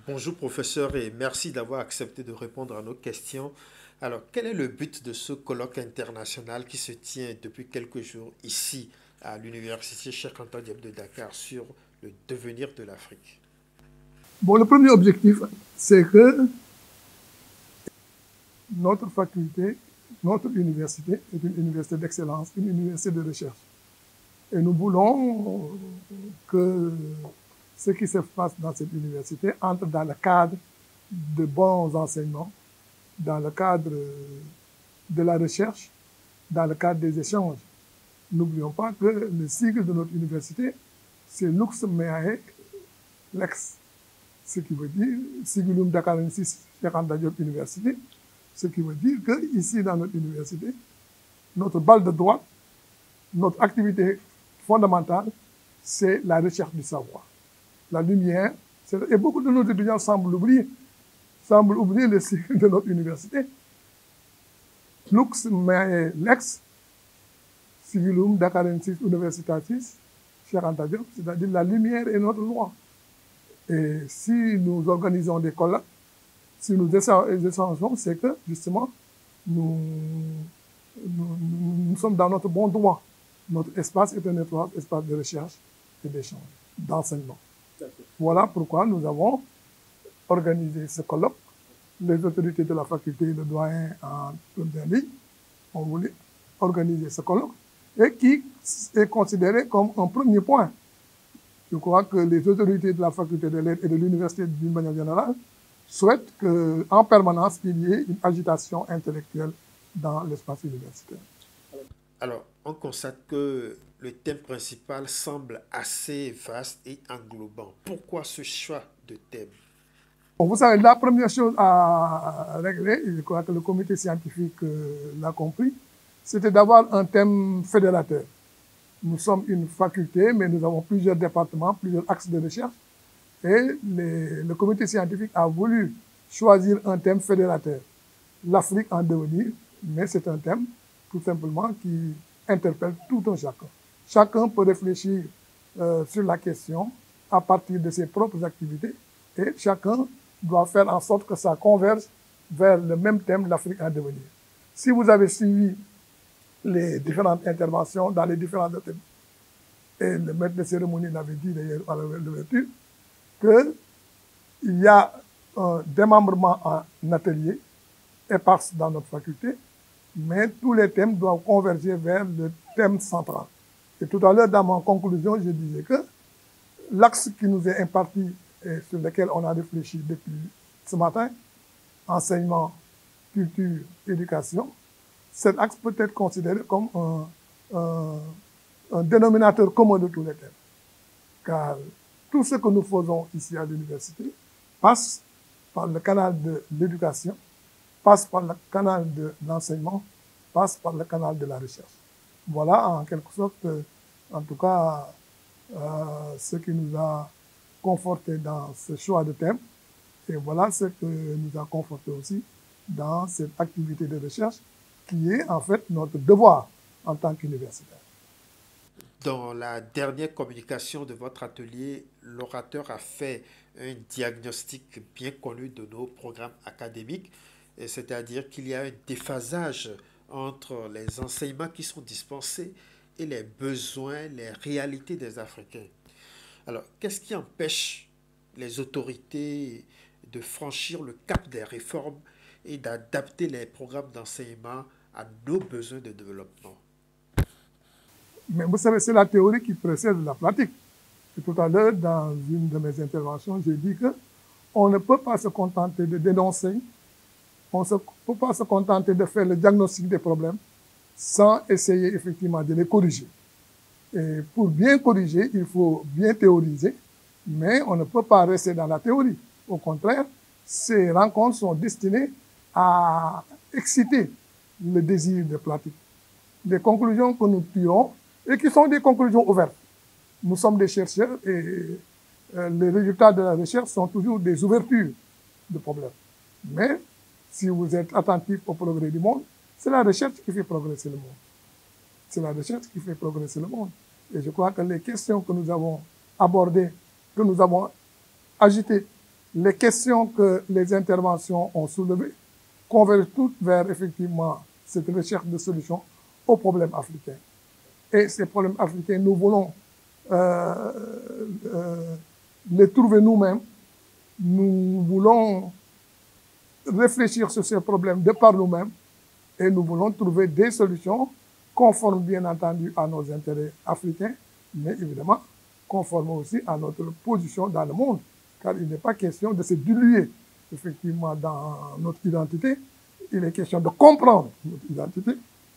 Bonjour professeur et merci d'avoir accepté de répondre à nos questions. Alors, quel est le but de ce colloque international qui se tient depuis quelques jours ici à l'université Cheikh Anta Diop de Dakar sur le devenir de l'Afrique? Bon, le premier objectif, c'est que notre faculté, notre université est une université d'excellence, une université de recherche. Et nous voulons que ce qui se passe dans cette université entre dans le cadre de bons enseignements, dans le cadre de la recherche, dans le cadre des échanges. N'oublions pas que le sigle de notre université, c'est Lux Meae Lex, ce qui veut dire Sigulum Dakarensis Cheikh Anta Diop Université, ce qui veut dire qu'ici, dans notre université, notre balle de droite, notre activité fondamentale, c'est la recherche du savoir. La lumière, et beaucoup de nos étudiants semblent oublier le cycle de notre université. Lux Meae Lex, Sigulum Dakarensis Universitatis, Cheikh Anta Diop, c'est-à-dire la lumière est notre loi. Et si nous organisons des colloques, si nous échangeons, c'est que, justement, nous sommes dans notre bon droit. Notre espace est un espace de recherche et d'échange, d'enseignement. Voilà pourquoi nous avons organisé ce colloque. Les autorités de la faculté, le doyen en première ligne, ont voulu organiser ce colloque et qui est considéré comme un premier point. Je crois que les autorités de la faculté de lettres et de l'université d'une manière générale souhaitent qu'en permanence, il y ait une agitation intellectuelle dans l'espace universitaire. Alors, on constate que le thème principal semble assez vaste et englobant. Pourquoi ce choix de thème? Bon, vous savez, la première chose à régler, et je crois que le comité scientifique l'a compris, c'était d'avoir un thème fédérateur. Nous sommes une faculté, mais nous avons plusieurs départements, plusieurs axes de recherche. Et le comité scientifique a voulu choisir un thème fédérateur, l'Afrique en devenir, mais c'est un thème tout simplement qui interpelle tout un chacun. Chacun peut réfléchir sur la question à partir de ses propres activités et chacun doit faire en sorte que ça converge vers le même thème, l'Afrique en devenir. Si vous avez suivi les différentes interventions dans les différents thèmes, et le maître de cérémonie l'avait dit d'ailleurs à l'ouverture, qu'il y a un démembrement en atelier éparse dans notre faculté, mais tous les thèmes doivent converger vers le thème central. Et tout à l'heure, dans ma conclusion, je disais que l'axe qui nous est imparti et sur lequel on a réfléchi depuis ce matin, enseignement, culture, éducation, cet axe peut être considéré comme un dénominateur commun de tous les thèmes. Car tout ce que nous faisons ici à l'université passe par le canal de l'éducation, passe par le canal de l'enseignement, passe par le canal de la recherche. Voilà en quelque sorte, en tout cas, ce qui nous a conforté dans ce choix de thème. Et voilà ce que nous a conforté aussi dans cette activité de recherche qui est en fait notre devoir en tant qu'universitaire. Dans la dernière communication de votre atelier, l'orateur a fait un diagnostic bien connu de nos programmes académiques, c'est-à-dire qu'il y a un déphasage entre les enseignements qui sont dispensés et les besoins, les réalités des Africains. Alors, qu'est-ce qui empêche les autorités de franchir le cap des réformes et d'adapter les programmes d'enseignement à nos besoins de développement? Mais vous savez, c'est la théorie qui précède la pratique. Et tout à l'heure, dans une de mes interventions, j'ai dit qu'on ne peut pas se contenter de dénoncer, on ne peut pas se contenter de faire le diagnostic des problèmes sans essayer effectivement de les corriger. Et pour bien corriger, il faut bien théoriser, mais on ne peut pas rester dans la théorie. Au contraire, ces rencontres sont destinées à exciter le désir de pratique. Les conclusions que nous tirons, et qui sont des conclusions ouvertes. Nous sommes des chercheurs et les résultats de la recherche sont toujours des ouvertures de problèmes. Mais si vous êtes attentif au progrès du monde, c'est la recherche qui fait progresser le monde. C'est la recherche qui fait progresser le monde. Et je crois que les questions que nous avons abordées, que nous avons agitées les questions que les interventions ont soulevées convergent toutes vers effectivement cette recherche de solutions aux problèmes africains. Et ces problèmes africains, nous voulons les trouver nous-mêmes. Nous voulons réfléchir sur ces problèmes de par nous-mêmes et nous voulons trouver des solutions conformes, bien entendu, à nos intérêts africains, mais évidemment conformes aussi à notre position dans le monde, car il n'est pas question de se diluer effectivement dans notre identité. Il est question de comprendre notre identité,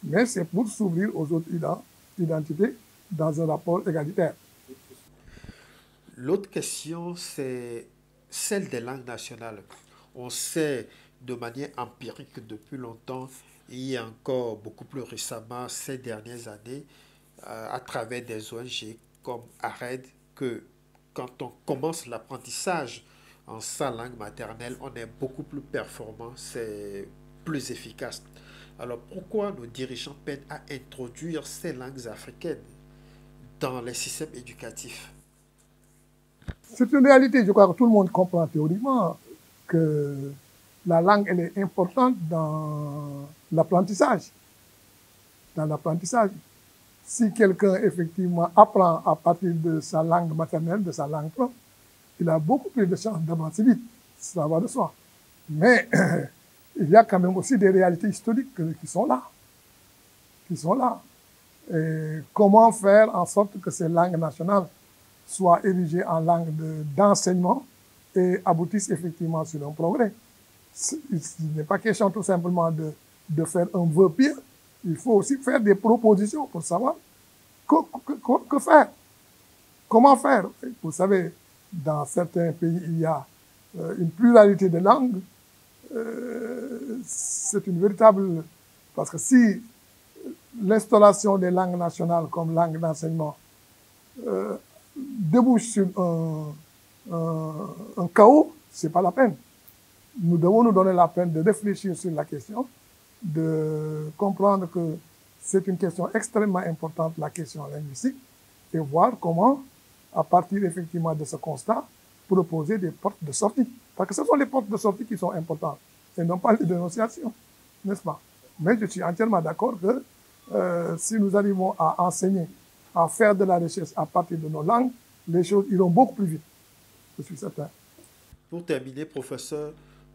mais c'est pour s'ouvrir aux autres identités dans un rapport égalitaire. L'autre question, c'est celle des langues nationales. On sait de manière empirique depuis longtemps, et encore beaucoup plus récemment, ces dernières années, à travers des ONG comme ARED, que quand on commence l'apprentissage en sa langue maternelle, on est beaucoup plus performant, c'est plus efficace. Alors pourquoi nos dirigeants peinent à introduire ces langues africaines dans les systèmes éducatifs? C'est une réalité, je crois que tout le monde comprend théoriquement que la langue, elle est importante dans l'apprentissage. Dans l'apprentissage. Si quelqu'un, effectivement, apprend à partir de sa langue maternelle, de sa langue propre, il a beaucoup plus de chances d'avancer vite. Ça va de soi. Mais il y a quand même aussi des réalités historiques qui sont là. Qui sont là. Et comment faire en sorte que ces langues nationales soient érigées en langue d'enseignement et aboutissent effectivement sur un progrès. Il n'est pas question tout simplement de faire un vœu pieux. Il faut aussi faire des propositions pour savoir que faire. Comment faire? Vous savez, dans certains pays, il y a une pluralité de langues. C'est une véritable... Parce que si l'installation des langues nationales comme langue d'enseignement débouche sur un chaos, ce n'est pas la peine. Nous devons nous donner la peine de réfléchir sur la question, de comprendre que c'est une question extrêmement importante, la question linguistique, et voir comment, à partir effectivement de ce constat, proposer des portes de sortie. Parce que ce sont les portes de sortie qui sont importantes, et non pas les dénonciations, n'est-ce pas? Mais je suis entièrement d'accord que si nous arrivons à enseigner, à faire de la recherche à partir de nos langues, les choses iront beaucoup plus vite, je suis certain. Pour terminer, professeur,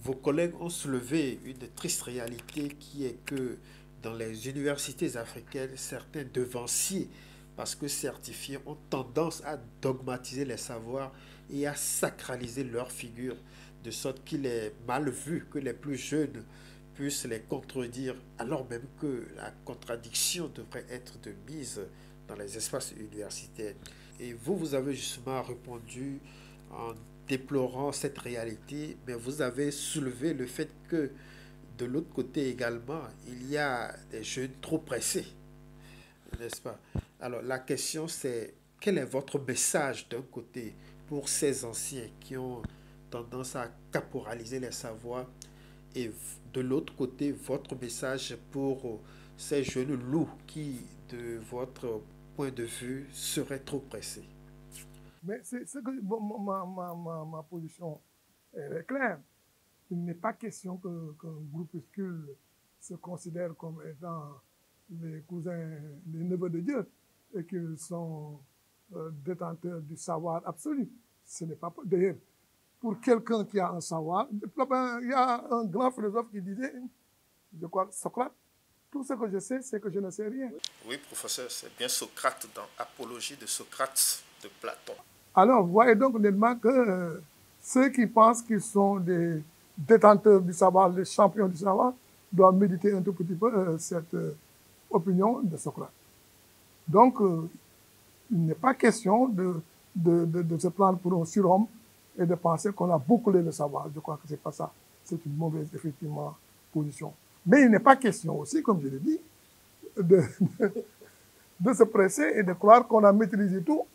vos collègues ont soulevé une triste réalité qui est que dans les universités africaines, certains devanciers, parce que certifiés, ont tendance à dogmatiser les savoirs et à sacraliser leur figure, de sorte qu'il est mal vu que les plus jeunes puissent les contredire, alors même que la contradiction devrait être de mise dans les espaces universitaires. Et vous, vous avez justement répondu en déplorant cette réalité, mais vous avez soulevé le fait que de l'autre côté également, il y a des jeunes trop pressés, n'est-ce pas? Alors la question c'est, quel est votre message d'un côté pour ces anciens qui ont tendance à caporaliser les savoirs et de l'autre côté, votre message pour ces jeunes loups qui, de votre point de vue, seraient trop pressés? Mais c'est ce que ma position est claire. Il n'est pas question qu'un groupuscule se considère comme étant les cousins, les neveux de Dieu, et qu'ils sont détenteurs du savoir absolu. Ce n'est pas d'ailleurs pour quelqu'un qui a un savoir. Il y a un grand philosophe qui disait, je crois, Socrate, tout ce que je sais, c'est que je ne sais rien. Oui, professeur, c'est bien Socrate dans Apologie de Socrate de Platon. Alors, vous voyez donc nettement que ceux qui pensent qu'ils sont des détenteurs du savoir, les champions du savoir, doivent méditer un tout petit peu cette opinion de Socrate. Donc, il n'est pas question de se prendre pour un surhomme et de penser qu'on a bouclé le savoir. Je crois que ce n'est pas ça. C'est une mauvaise, effectivement, position. Mais il n'est pas question aussi, comme je l'ai dit, de se presser et de croire qu'on a maîtrisé tout.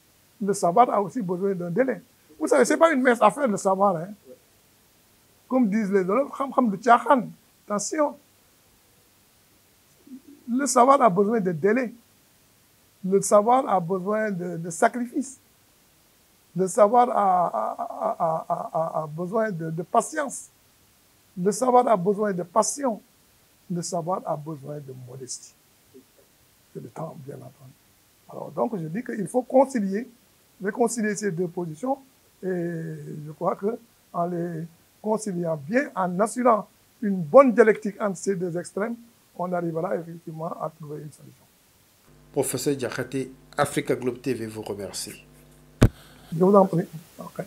Le savoir a aussi besoin d'un délai. Vous savez, ce n'est pas une mince affaire, le savoir. Hein. Comme disent les autres, attention. Le savoir a besoin de délai. Le savoir a besoin de sacrifice. Le savoir a besoin de patience. Le savoir a besoin de passion. Le savoir a besoin de modestie. Et de temps, bien entendu. Alors, donc, je dis qu'il faut réconcilier ces deux positions. Et je crois qu'en les conciliant bien, en assurant une bonne dialectique entre ces deux extrêmes, on arrivera effectivement à trouver une solution. Professeur Diakhaté, Africa Globe TV vous remercie. Je vous en prie. Okay.